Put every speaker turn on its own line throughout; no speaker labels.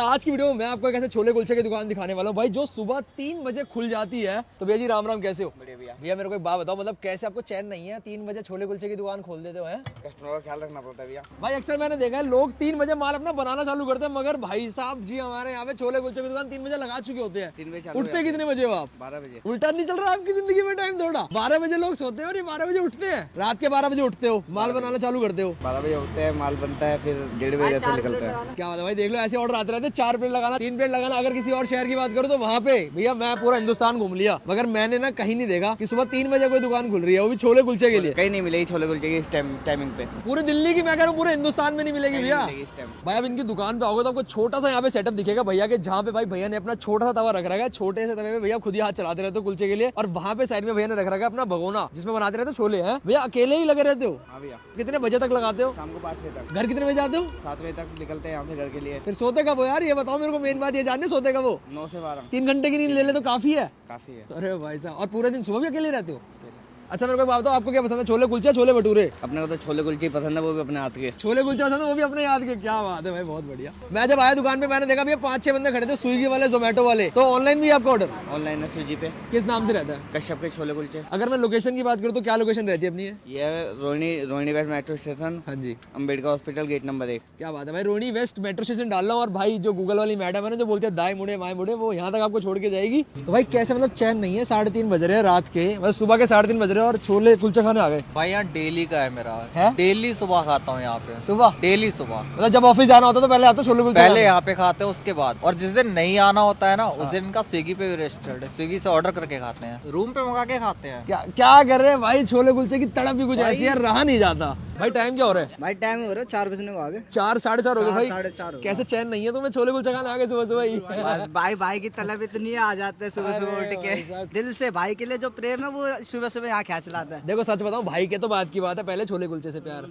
आज की वीडियो में मैं आपको एक ऐसे छोले कुलचे की दुकान दिखाने वाला हूँ भाई, जो सुबह 3 बजे खुल जाती है। तो भैया जी राम राम, कैसे हो?
बढ़िया भैया।
भैया मेरे को एक बात बताओ, मतलब कैसे आपको चैन नहीं है 3 बजे छोले कुलचे की दुकान खोल देते हो? हैं
कस्टमर का ख्याल रखना पड़ता है भैया।
भाई अक्सर मैंने देखा है लोग 3 बजे माल अपना बनाना चालू करते हैं, मगर भाई साहब जी हमारे यहाँ पे छोले कुलचे की दुकान 3 बजे लगा चुके होते हैं।
3 बजे चालू
उठते कितने बजे हो आप?
12 बजे।
उल्टा नहीं चल रहा आपकी जिंदगी में टाइम थोड़ा? 12 बजे लोग सोते हैं और ये 12 बजे उठते हैं। रात के 12 बजे उठते हो, माल बनाना चालू करते हो।
12 बजे उठते हैं, माल बनता है, फिर 1:30 बजे से निकलते हैं।
क्या बात है भाई, देख लो ऐसे ऑर्डर आते रहते हैं। 4 प्लेट लगाना, 3 प्लेट लगाना। अगर किसी और शहर की बात करूँ तो वहाँ पे भैया मैं पूरा हिंदुस्तान घूम लिया, मगर मैंने ना कहीं नहीं देखा कि सुबह 3 बजे कोई दुकान खुल रही है, वो भी छोले कुलचे के लिए।
कहीं नहीं मिलेगी छोले कुलचे की टाइमिंग पे।
पूरे दिल्ली की मैं कह रहा हूँ, पूरे हिंदुस्तान में नहीं मिलेगी भैया।
इस टाइम
भाई अब इनकी दुकान पे आओगे तो आपको छोटा सा यहाँ पे सेटअप दिखेगा भैया के, जहाँ पे भाई भैया ने अपना छोटा सा तवा रख रखा है। छोटे से तवे पे भैया खुद ही हाथ चलाते रहते हो कुलचे के लिए, और वहाँ पे साइड में भैया ने रख रखा है अपना भगोना, जिसमें बनाते रहते हो छोले। हैं भैया अकेले ही लगे रहते हो?
हाँ भैया।
कितने बजे तक लगाते हो?
शाम को 5 बजे तक।
घर कितने बजे जाते हो?
7 बजे तक निकलते हैं यहाँ से घर के लिए।
फिर सोते कब हो यार, ये बताओ मेरे को। मेन बात ये जाननी, सोते कब हो?
9 से 12।
3 घंटे की नींद ले ले तो काफी है।
काफी है।
अरे भाई साहब, और पूरे दिन सुबह भी अकेले रहते हो? अच्छा मेरे को बात बताओ, आपको क्या पसंद है, छोले कुलचे छोले भटूरे?
अपने को तो छोले कुलचे पसंद है, वो भी अपने हाथ के।
छोले कुलचे पसंद है, वो भी अपने याद के। क्या बात है भाई, बहुत बढ़िया। मैं जब आया दुकान पे मैंने देखा भैया 5-6 बंदे खड़े थे, स्विगी वाले, जोमेटो वाले। तो ऑनलाइन भी आपका ऑर्डर?
ऑनलाइन है स्विगी पे।
किस नाम से रहता है?
कश्यप के छोले कुलचे।
अगर मैं लोकेशन की बात करूँ तो क्या लोकेशन रहती है अपनी? है
ये है रोहिणी वेस्ट मेट्रो स्टेशन।
हाँ जी।
Ambedkar hospital gate number 1।
क्या बात है भाई, रोहिणी वेस्ट मेट्रो स्टेशन डाल रहा हूँ। और भाई जो गूगल वाली मैडम है ना, जो बोलते हैं दाएं मुड़े बाएं मुड़े, वो यहाँ तक आपको छोड़ के जाएगी। तो भाई कैसे, मतलब चैन नहीं है। 3:30 बज रहे हैं रात के, मतलब सुबह के 3:30 बज रहे हैं और छोले कुलचे खाने आ गए
भाई यहाँ डेली का है मेरा
है।
डेली सुबह खाता हूँ यहाँ पे,
सुबह
डेली सुबह।
मतलब जब ऑफिस जाना होता है तो पहले आता छोले कुलचे
पहले
खाने?
यहाँ पे खाते हैं, उसके बाद। और जिस दिन नहीं आना होता है ना, उस दिन का स्विगी पे भी रजिस्टर्ड है, स्विगी से ऑर्डर करके खाते हैं, रूम पे मंगा के खाते हैं।
क्या क्या कर रहे हैं भाई, छोले कुलचे की तड़प भी कुछ ऐसी है, रहा नहीं जाता। भाई टाइम क्या हो रहा है?
भाई टाइम हो रहा है 4 बजने को आगे।
4 साढ़े 4 हो गए भाई।
4:30
कैसे चैन नहीं है तुम्हें छोले कुलचे खाने आ गए सुबह सुबह ही?
बस भाई की तलब इतनी आ जाते हैं सुबह सुबह उठ के। दिल से भाई के लिए जो प्रेम है वो सुबह सुबह यहाँ खींच लाता है।
देखो सच बताऊं, भाई के तो बात की बात है, पहले छोले कुलचे से प्यार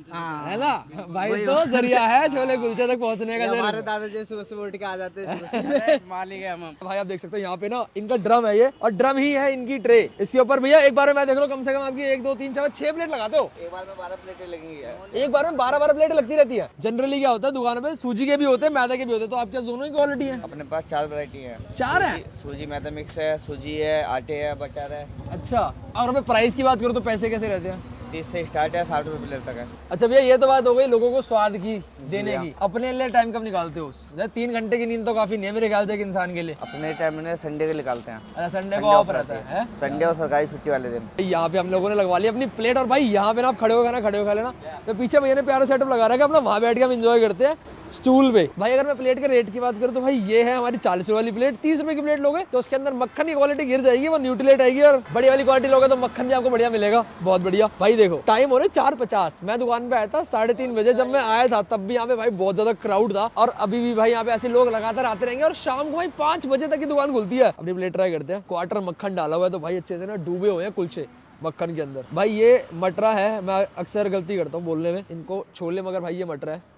है ना भाई,
वही
तो जरिया है छोले कुलचे तक पहुंचने का।
हमारे दादाजी सुबह सुबह उठ के आ जाते हैं। मालिक है हम।
भाई आप देख सकते हो यहाँ पे ना इनका ड्रम है ये, और ड्रम ही है इनकी ट्रे। इसके ऊपर भैया एक बार में मैं देख रहा हूँ कम से कम आपकी 1 2 3 4 6 प्लेट लगाते हो।
एक बार में 12 प्लेटें लगेंगी।
एक बार में 12 प्लेट लगती रहती है। जनरली क्या होता है दुकान में, सूजी के भी होते हैं, मैदा के भी होते हैं। तो आपके दोनों ही क्वालिटी है?
अपने पास 4 वैरायटी है।
4 है?
सूजी मैदा मिक्स है, सूजी है, आटे है, बटर है।
अच्छा, और मैं प्राइस की बात करूँ तो पैसे कैसे रहते हैं?
30 से स्टार्ट है, 60 रुपए प्लेट तक है।
अच्छा भैया ये तो बात हो गई लोगों को स्वाद की देने की। अपने लिए टाइम कब निकालते हो? 3 घंटे की नींद तो काफी नहीं है मेरे ख्याल से एक इंसान के लिए।
अपने टाइम में संडे को निकालते हैं।
अच्छा, संडे को ऑफ रहता है?
संडे और सरकारी छुट्टी वाले दिन।
यहाँ पे हम लोगों ने लगवा ली अपनी प्लेट, और भाई यहाँ पे ना आप खड़े हो खाना, खड़े हो खा लेना। तो पीछे भैया ने प्यारा सेटअप लगा रखा है अपना, वहाँ बैठ के हम एंजॉय करते हैं स्टूल पे। भाई अगर मैं प्लेट के रेट की बात करूँ तो भाई ये है हमारी 40 रुपए वाली प्लेट। 30 रुपए की प्लेट लोगे तो उसके अंदर मक्खन की क्वालिटी गिर जाएगी, वो न्यूट्रिलेट आएगी। और बड़ी वाली क्वालिटी लोगे तो मक्खन भी आपको बढ़िया मिलेगा, बहुत बढ़िया। भाई देखो टाइम हो रहा है 4:50। मैं दुकान पे आया था 3:30 बजे। जब मैं आया था तब भी यहाँ पे भाई बहुत ज्यादा क्राउड था, और अभी भी भाई यहाँ पे ऐसे लोग लगातार आते रहेंगे। और शाम को भाई 5 बजे तक की दुकान खुलती है। अपनी प्लेट ट्राई करते हैं। क्वार्टर मक्खन डाला हुआ है तो भाई अच्छे से ना डूबे हुए हैं कुलचे मक्खन के अंदर। भाई ये मटरा है, मैं अक्सर गलती करता हूँ बोलने में इनको छोले, मगर भाई ये मटरा है।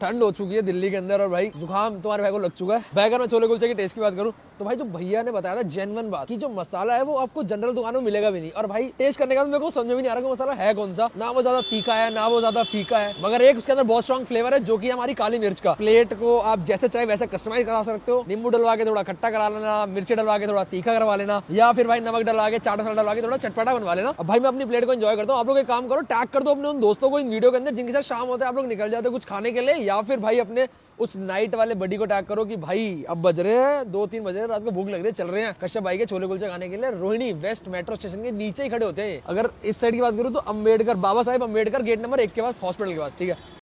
ठंड हो चुकी है दिल्ली के अंदर, और भाई जुकाम तुम्हारे भाई को लग चुका है। भाई अगर मैं छोले कुलचे की टेस्ट की बात करूं तो भाई जो भैया ने बताया था जेन्युइन बात कि जो मसाला है वो आपको जनरल दुकानों में मिलेगा भी नहीं। और भाई टेस्ट करने का मेरे को समझ में भी नहीं आ रहा कि मसाला है कौन सा। ना वो ज्यादा तीखा है ना वो ज्यादा फीका है, मगर एक उसके अंदर बहुत स्ट्रॉन्ग फ्लेवर है, जो कि हमारी काली मिर्च का। प्लेट को आप जैसे चाहे वैसे कस्टमाइज करा सकते हो। नींबू डलवा के थोड़ा खट्टा करा लेना, मिर्ची डलवा के थोड़ा तीखा करवा लेना, या फिर भाई नमक डलवा के, चाट मसाला डलवा के थोड़ा चटपटा बनवा लेना। अब भाई मैं अपनी प्लेट को एंजॉय करता हूँ। आप लोग एक काम करो, टैग कर दो अपने उन दोस्तों को इन वीडियो के अंदर जिनके साथ शाम होता है आप लोग निकल जाते हो कुछ खाने के लिए, या फिर भाई अपने उस नाइट वाले बडी को टैग करो कि भाई अब बज रहे हैं 2-3 बजे, रात को भूख लग रही है, चल रहे हैं कश्यप भाई के छोले कुलचे खाने के लिए। रोहिणी वेस्ट मेट्रो स्टेशन के नीचे ही खड़े होते हैं। अगर इस साइड की बात करूँ तो अम्बेडकर, बाबा साहेब अम्बेडकर गेट नंबर 1 के पास, हॉस्पिटल के पास, ठीक है।